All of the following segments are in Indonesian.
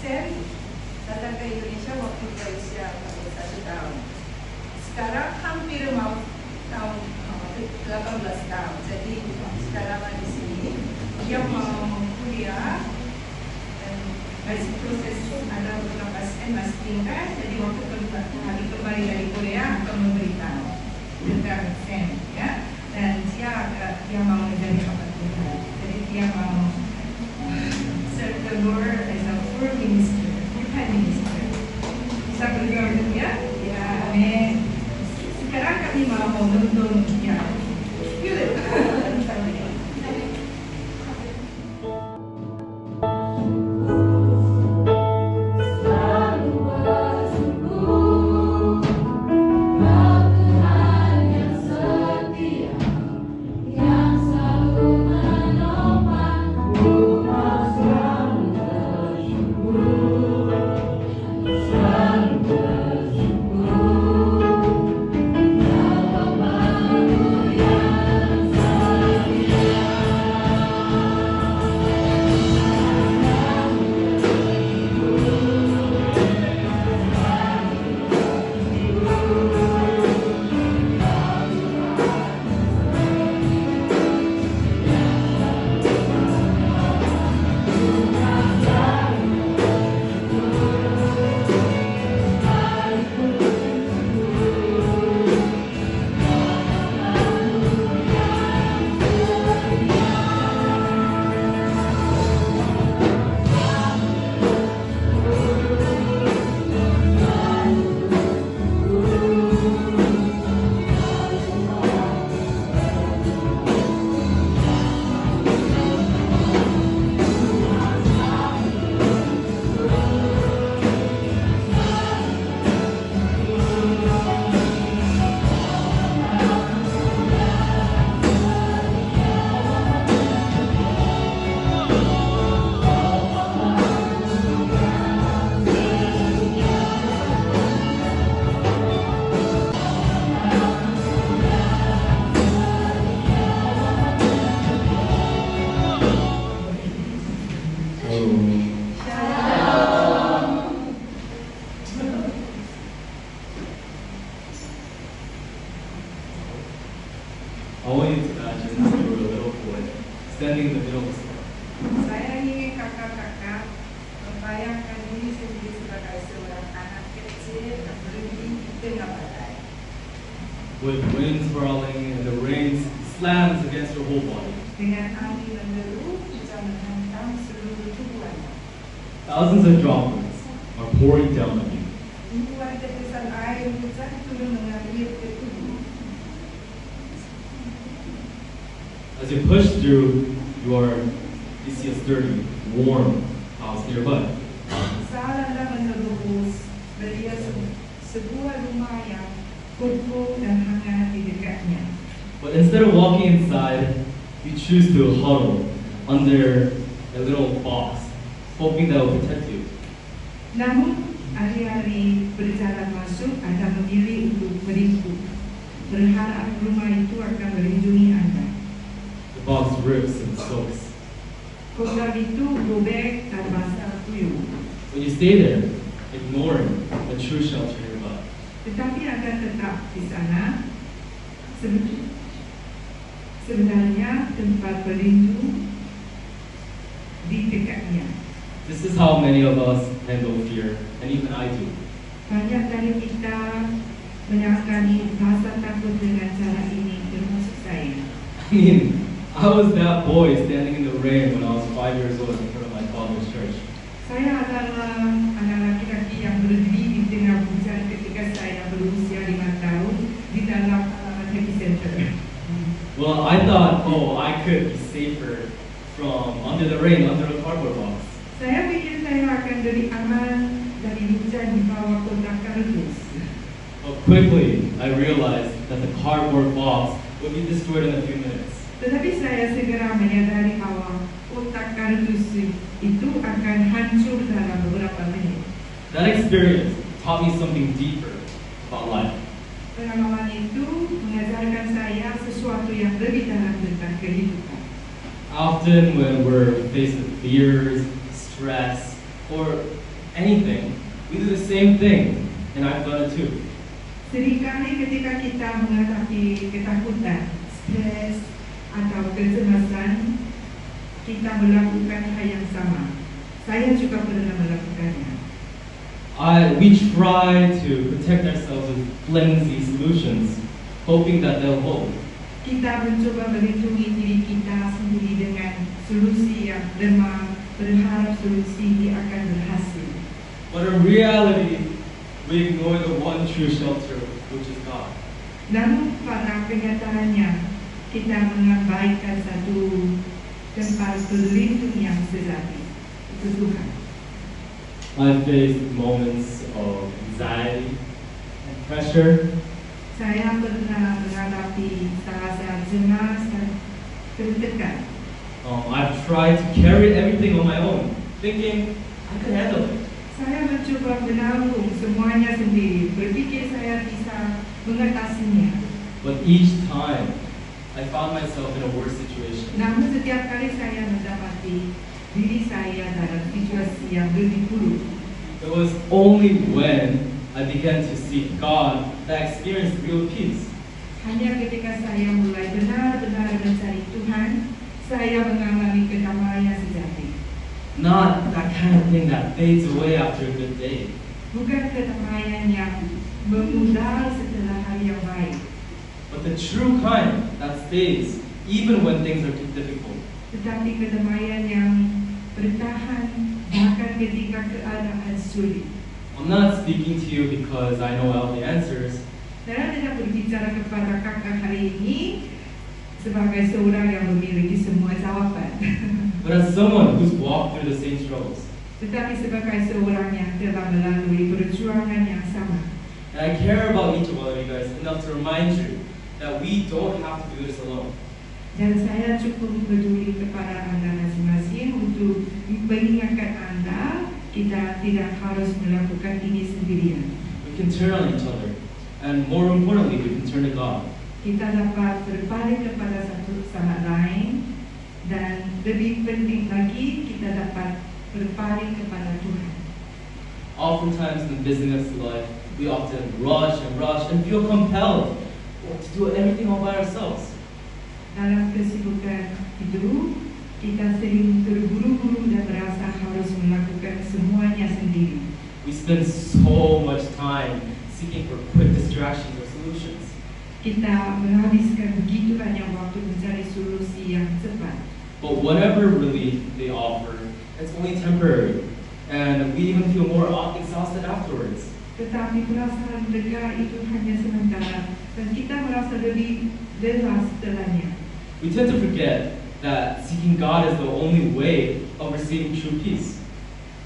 Sen datang ke Indonesia waktu berusia 41 tahun. Sekarang hampir mau tahun 18 tahun. Jadi sekarang di sini dia mau kuliah dan masih proses ada beberapa SN masih tinggal. Jadi waktu hari kembali dari Korea akan memberitahu tentang SN ya. Dan dia mau menjadi apa Tuhan. Jadi dia mau serve the Lord as a full minister, full-time minister. Bisa berdoa ya? Ya, amin. Sekarang kami mau nonton ya. Yuk. I want you to imagine that you were a little boy standing in the middle of the storm. Saya ingin kakak-kakak membayangkan diri sendiri sebagai seorang anak kecil yang berdiri di tengah badai. With winds swirling and the rain slams against your whole body. Dengan angin menderu bisa menghantam seluruh tubuh Anda. Thousands of droplets are pouring down on you. Ribuan tetesan air hujan turun mengalir ke tubuh. As you push through, you see a sturdy, warm house nearby. Saat Anda menerobos, melihat sebuah rumah yang kokoh dan hangat di dekatnya. But instead of walking inside, you choose to huddle under a little box, hoping that will protect you. Namun, hari-hari berjalan masuk, Anda memilih untuk meringkuk, berharap rumah itu akan melindungi Anda. The box rips and soaks. Program itu robek dan basah kuyup. When you stay there, ignoring the true shelter nearby. Tetapi Anda tetap di sana. Sebenarnya tempat berlindung di dekatnya. This is how many of us handle fear, and even I do. Banyak dari kita menangani rasa takut dengan cara ini, termasuk saya. I mean, I was that boy standing in the rain when I was 5 years old in front of my father's church. Saya adalah anak laki-laki yang berdiri di tengah hujan ketika saya berusia 5 tahun di dalam halaman Happy Center. Well, I thought, I could be safer from under the rain, under a cardboard box. Saya pikir saya akan lebih aman dari hujan di bawah kotak kardus. But quickly, I realized that the cardboard box would be destroyed in a few minutes. Tetapi saya segera menyadari bahwa kotak kardus itu akan hancur dalam beberapa menit. That experience taught me something deeper about life. Pengalaman itu mengajarkan saya sesuatu yang lebih dalam tentang kehidupan. Often when we're faced with fears, stress, or anything, we do the same thing, and I've done it too. Seringkali ketika kita menghadapi ketakutan, stres, atau kecemasan, kita melakukan hal yang sama. Saya juga pernah melakukannya. We try to protect ourselves with flimsy solutions, hoping that they'll hold. Kita mencoba melindungi diri kita sendiri dengan solusi yang lemah, berharap solusi ini akan berhasil. But in reality, we ignore the one true shelter, which is God. Namun pada kenyataannya, kita mengabaikan satu tempat berlindung yang sejati, itu Tuhan. I've faced moments of anxiety and pressure. Saya pernah menghadapi rasa cemas dan tertekan. I've tried to carry everything on my own, thinking I could handle it. Saya mencoba menanggung semuanya sendiri, berpikir saya bisa mengatasinya. But each time, I found myself in a worse situation. Namun setiap kali saya mendapati diri saya dalam situasi yang lebih buruk. It was only when I began to seek God that I experienced real peace. Hanya ketika saya mulai benar-benar mencari Tuhan, saya mengalami kedamaian sejati. Not that kind of thing that fades away after a good day. Bukan kedamaian yang memudar setelah hari yang baik, But the true kind that stays even when things are too difficult. tetapi kedamaian yang bertahan bahkan ketika keadaan sulit. I'm not speaking to you because I know all the answers, Saya tidak berbicara kepada kakak hari ini sebagai seorang yang memiliki semua jawaban, but as someone who's walked through the same struggles. tetapi sebagai seorang yang telah melalui perjuangan yang sama. And I care about each of all of you guys enough to remind you that we don't have to do this alone. Dan saya cukup peduli kepada Anda masing-masing untuk mengingatkan Anda, kita tidak harus melakukan ini sendirian. We can turn on each other, and more importantly, we can turn to God. Kita dapat berpaling kepada satu sama lain, dan lebih penting lagi, kita dapat berpaling kepada Tuhan. Oftentimes in the busyness of life, we often rush and feel compelled to do everything all by ourselves. Dalam kesibukan hidup, kita sering terburu-buru dan merasa harus melakukan semuanya sendiri. We spend so much time seeking for quick distractions or solutions. Kita menghabiskan begitu banyak waktu mencari solusi yang cepat. But whatever relief they offer, it's only temporary, and we even feel more exhausted afterwards. Tetapi perasaan lega itu hanya sementara, dan kita merasa lebih lelah setelahnya. We tend to forget that seeking God is the only way of receiving true peace.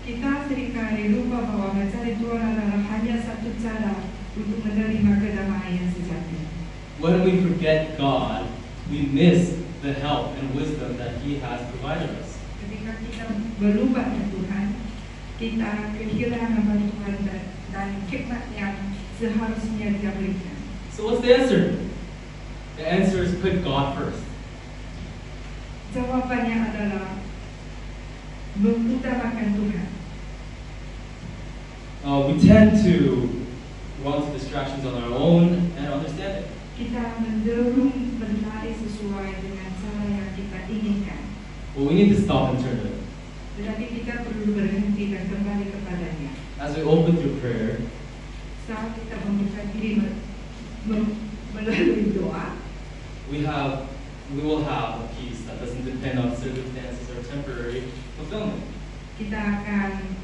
Kita seringkali lupa bahwa mencari Tuhan adalah hanya satu cara untuk menerima kedamaian sejati. When we forget God, we miss the help and wisdom that He has provided us. Ketika kita berubah ke Tuhan, kita kehilangan bantuan dan hikmat yang seharusnya Dia berikan. So what's the answer? The answer is put God first. Jawabannya adalah mengutamakan Tuhan. We tend to run to distractions on our own and understand it. Kita mendorong berlari sesuai dengan cara yang kita inginkan. But we need to stop and turn to it. Tetapi kita perlu berhenti dan kembali kepadanya. As we open through prayer, Saat kita membuka diri melalui doa, we will have a peace that doesn't depend on circumstances or temporary fulfillment. kita akan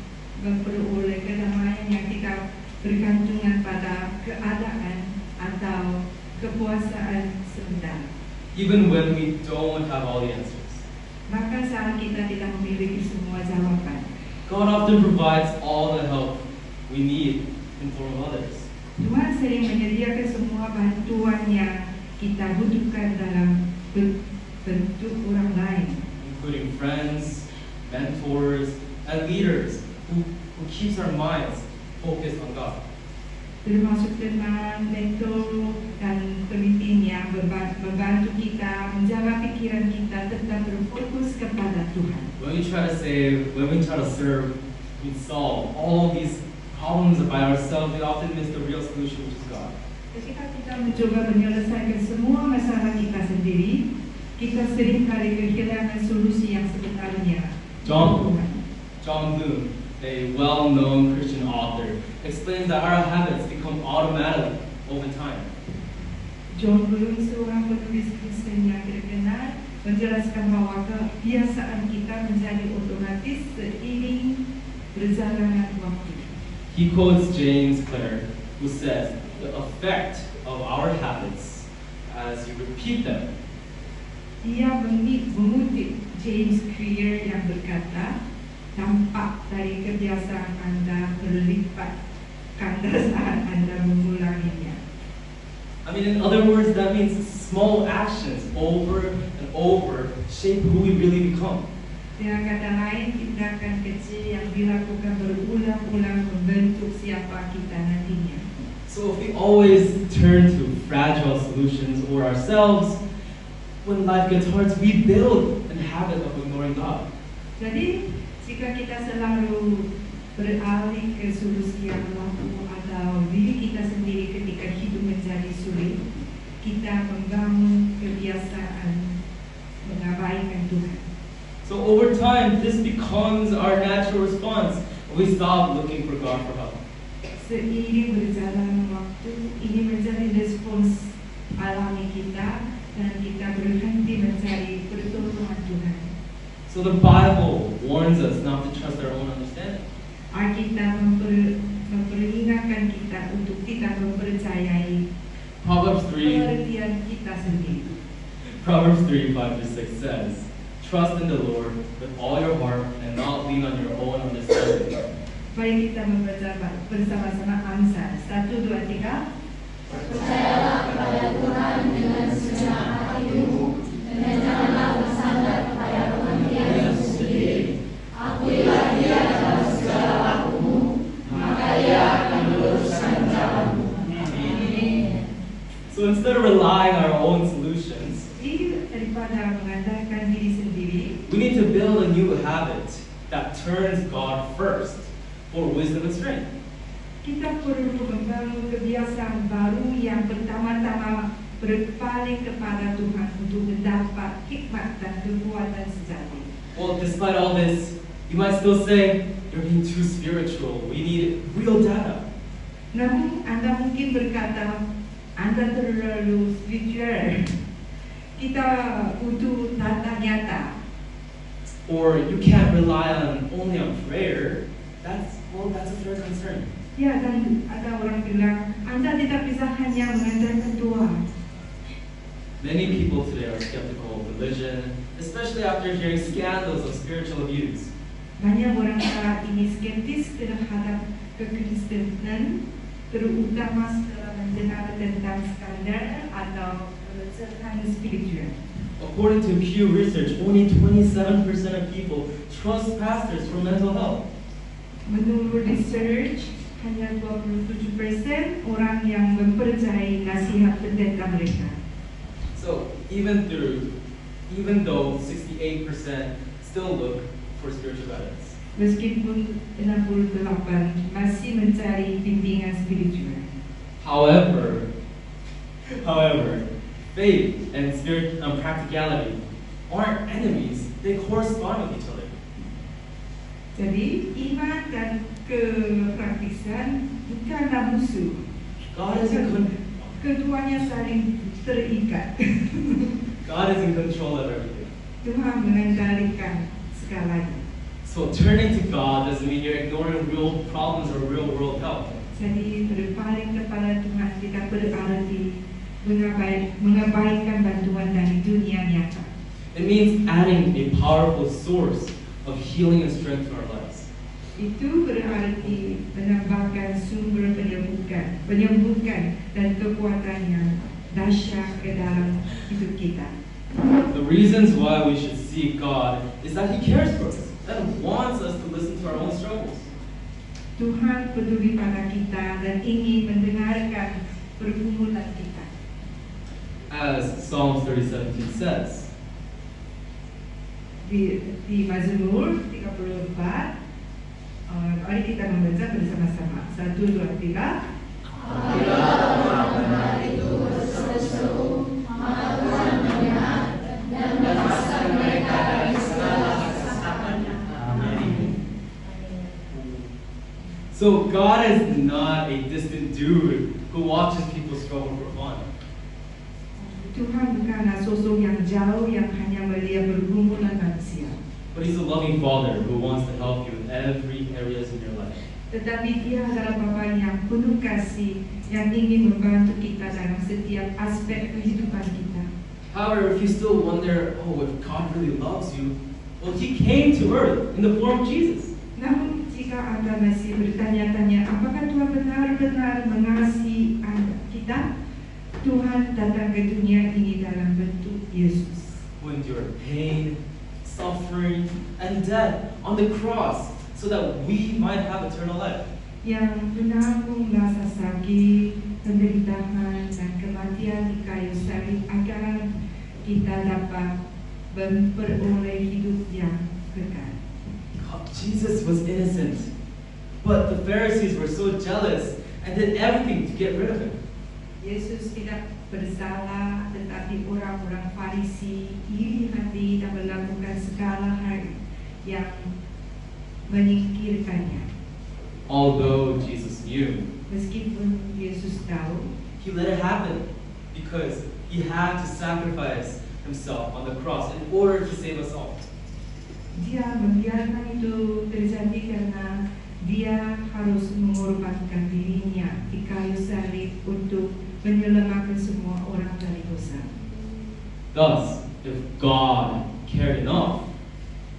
memperoleh kedamaian yang tidak bergantungan pada keadaan atau kepuasaan sebentar. Even when we don't have all the answers. Bahkan saat kita tidak memiliki semua jawaban, God often provides all the help we need in form of others. Tuhan sering menyediakan semua bantuan yang kita butuhkan dalam bentuk orang lain, Including friends, mentors, and leaders who keeps our minds focused on God. termasuk teman, mentor, dan pemimpin yang membantu kita menjaga pikiran kita tetap berfokus kepada Tuhan. When we try to serve we solve all these problems by ourselves, we often miss the real solution, which is God. Ketika kita mencoba menyelesaikan semua masalah kita sendiri, kita seringkali kehilangan solusi yang sebenarnya. John Bloom, a well-known Christian author, explains that our habits become automatic over time. John Bloom, seorang penulis Kristen yang terkenal, menjelaskan bahwa kebiasaan kita menjadi otomatis seiring berjalannya waktu. He quotes James Clear, who says, the effect of our habits as you repeat them. Ia mengutip James Clear yang berkata, dampak dari kebiasaan Anda berlipat ganda saat Anda mengulanginya. I mean, in other words, that means small actions over and over shape who we really become. Dengan kata lain, tindakan kecil yang dilakukan berulang-ulang membentuk siapa kita nantinya. So if we always turn to fragile solutions or ourselves, when life gets hard, we build a habit of ignoring God. Jadi, jika kita selalu beralih ke solusi yang laku atau diri kita sendiri ketika hidup menjadi sulit, kita membangun kebiasaan mengabaikan Tuhan. So over time, this becomes our natural response. We stop looking for God for help. Seiring berjalan waktu, ini menjadi respons alami kita dan kita berhenti mencari pertolongan Tuhan. So the Bible warns us not to trust our own understanding. Alkitab memperingatkan kita untuk tidak mempercayai Proverbs 3, pengertian kita sendiri. Proverbs 3:5-6 says, trust in the Lord with all your heart and not lean on your own understanding. Mari kita membaca bersama-sama Amsal 1, 2, 3. Percayalah kepada Tuhan dengan segenap hatimu dan janganlah bersandar kepada pengertianmu sendiri. Akuilah Dia dalam segala lakumu, maka Ia akan meluruskan jalanmu. Amin. So instead of relying on our own solutions, Daripada mengandalkan diri sendiri, we need to build a new habit that turns God first for wisdom and strength. kita perlu membangun kebiasaan baru yang pertama-tama berpaling kepada Tuhan untuk mendapat hikmat dan kekuatan sejati. Well, despite all this, you might still say, you're being too spiritual. We need real data. Namun Anda mungkin berkata, Anda terlalu spiritual. Kita butuh data nyata. Or you can't rely only on prayer. That's a fair concern. Ya, dan ada orang bilang, Anda tidak bisa hanya mengandalkan doa. Many people today are skeptical of religion, especially after hearing scandals of spiritual abuse. Banyak orang saat ini skeptis terhadap kekristenan, terutama setelah mendengar tentang skandal atau pelecehan spiritual. According to Pew Research, only 27% of people trust pastors for mental health. Menurut research, hanya 27% orang yang mempercayai nasihat pendeta mereka. So even though 68% still look for spiritual guidance. Meskipun 68 masih mencari bimbingan spiritual. However, faith and spirit and practicality aren't enemies, they correspond with each other. Jadi iman dan kepraktisan bukanlah musuh. God is in Keduanya saling terikat. God is in control of everything. Tuhan mengendalikan segalanya. So turning to God doesn't mean you're ignoring real problems or real world help. Jadi berpaling kepada Tuhan tidak berarti mengabaikan bantuan dari dunia nyata. It means adding a powerful source of healing and strength to our lives. Itu berarti menambahkan sumber penyembuhan dan kekuatan yang dahsyat ke dalam hidup kita. The reasons why we should seek God is that He cares for us and wants us to listen to our own struggles. Tuhan peduli pada kita dan ingin mendengarkan pergumulan kita. As Psalms 30:17 says, Di Mazmur 34 Mari kita membaca bersama-sama. 1, 2, 3. Apabila orang benar itu berseru-seru, maka Tuhan mendengar dan melepaskan mereka dari segala kesesakannya. Amin. So God is not a distant dude who watches people struggle for fun. Tuhan bukanlah sosok yang jauh yang hanya melihat pergumulan manusia. But He's a loving Father who wants to help you in every areas in your life. Tetapi Dia adalah Bapa yang penuh kasih, yang ingin membantu kita dalam setiap aspek kehidupan kita. However, if you still wonder, oh, if God really loves you, well, He came to earth in the form of Jesus. Namun jika Anda masih bertanya-tanya apakah Tuhan benar-benar mengasihi kita, Tuhan datang ke dunia ini dalam bentuk Yesus. Who endured pain, suffering, and death on the cross so that we might have eternal life. Yang menanggung rasa sakit, penderitaan, dan kematian di kayu salib agar kita dapat memperoleh hidup yang kekal. Jesus was innocent, but the Pharisees were so jealous and did everything to get rid of Him. Yesus tidak bersalah, tetapi orang-orang Farisi iri hati dan melakukan segala hal yang menyingkirkannya. Although Jesus knew, Meskipun Yesus tahu, He let it happen because He had to sacrifice Himself on the cross in order to save us all. Dia membiarkan itu terjadi karena Dia harus mengorbankan dirinya di kayu salib untuk menyelamatkan semua orang dari dosa. Thus, if God cared enough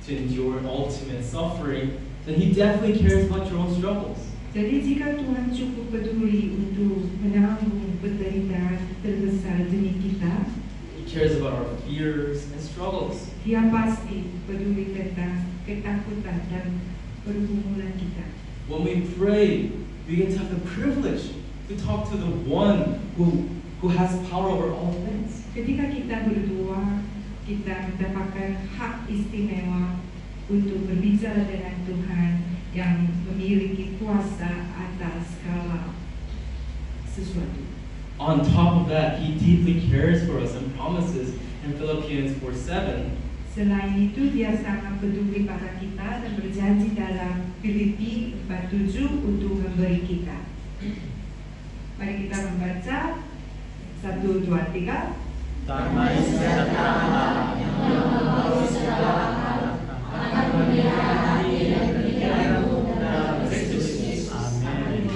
to endure ultimate suffering, then He definitely cares about your own struggles. Jadi jika Tuhan cukup peduli untuk menanggung penderitaan terbesar demi kita, He cares about our fears and struggles. Dia pasti peduli tentang ketakutan dan pergumulan kita. When we pray, we get to have the privilege to talk to the one who has power over all things. Ketika kita berdoa, kita mendapatkan hak istimewa untuk berbicara dengan Tuhan yang memiliki kuasa atas segala sesuatu. On top of that, He deeply cares for us and promises in Philippians 4:7 Selain itu, Dia sangat peduli pada kita dan berjanji dalam Filipi 4:7 untuk memberi kita. Mari kita membaca 1, 2, 3. Damai sejahtera Allah yang membawa segala hal akan memelihara hati dan pikiranmu dalam Kristus Yesus. Amin.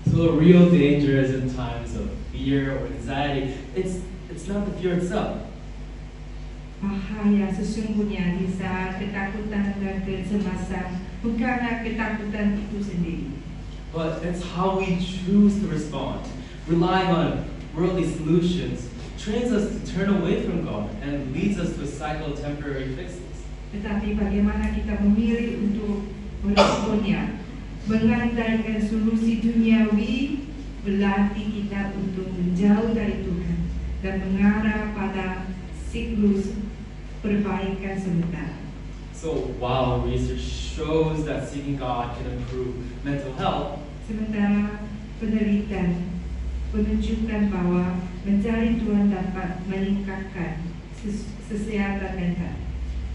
So the real danger is in times of fear or anxiety. It's not the fear itself. Bahaya sesungguhnya di saat ketakutan dan kecemasan bukanlah ketakutan itu sendiri, But it's how we choose to respond. Relying on worldly solutions trains us to turn away from God and leads us to a cycle of temporary fixes. tetapi bagaimana kita memilih untuk meresponnya. Mengandalkan solusi duniawi berarti kita untuk menjauh dari Tuhan dan mengarah pada siklus perbaikan sementara. So while research shows that seeking God can improve mental health, Sementara penelitian menunjukkan bahwa mencari Tuhan dapat meningkatkan kesehatan mental.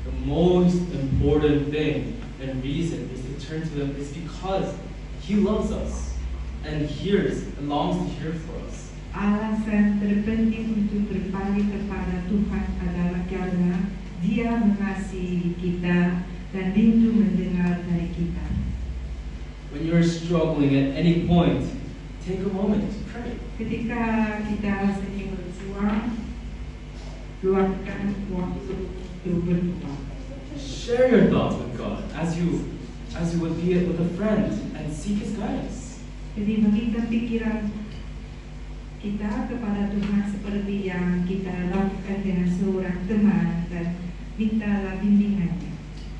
the most important thing and reason is to turn to Him is because He loves us and longs to hear for us. Alasan terpenting untuk berbalik kepada Tuhan adalah karena Dia mengasihi kita dan rindu mendengar dari kita. When you're struggling at any point, take a moment to pray. Ketika kita sedang berjuang, luangkan waktu untuk berdoa. Share your thoughts with God as you would be with a friend and seek His guidance. Jadi berikan pikiran kita kepada Tuhan seperti yang kita lakukan dengan seorang teman dan mintalah bimbingannya.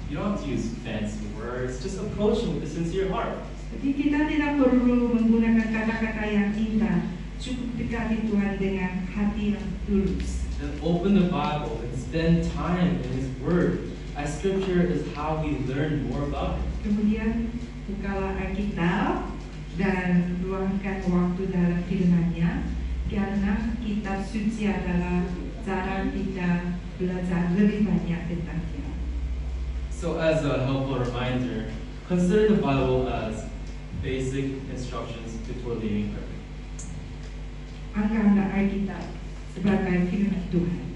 You don't have to use fancy words, just approach Him with a sincere heart. Jadi kita tidak perlu menggunakan kata-kata yang indah, cukup dekati Tuhan dengan hati yang tulus. And open the Bible and spend time in His Word, as Scripture is how we learn more about Him. Kemudian bukalah Alkitab dan luangkan waktu dalam firman-Nya, karena kitab suci adalah cara kita belajar lebih banyak tentang Dia. So as a helpful reminder, consider the Bible as basic instructions before leaving earth. Anggaplah Alkitab sebagai firman Tuhan.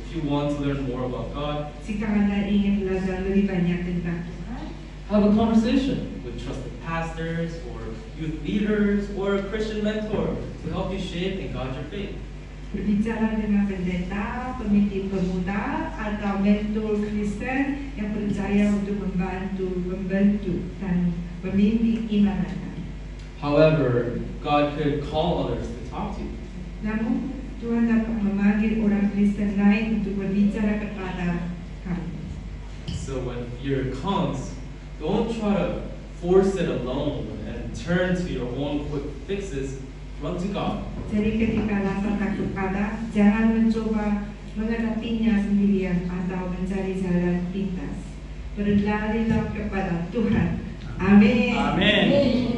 If you want to learn more about God, Jika Anda ingin belajar lebih banyak tentang Tuhan, have a conversation with trusted pastors or youth leaders or a Christian mentor to help you shape and guide your faith. berbicara dengan pendeta, pemimpin pemuda, atau mentor Kristen yang percaya untuk membantu dan membimbing iman Anda. However, God could call others to talk to you. Namun, Tuhan dapat memanggil orang Kristen lain untuk berbicara kepada kamu. So when fear comes, don't try to force it alone and turn to your own quick fixes. Run to God. Jadi ketika rasa takut ada, jangan mencoba menghadapinya sendirian atau mencari jalan pintas. Berlarilah kepada Tuhan. Amin. Amin.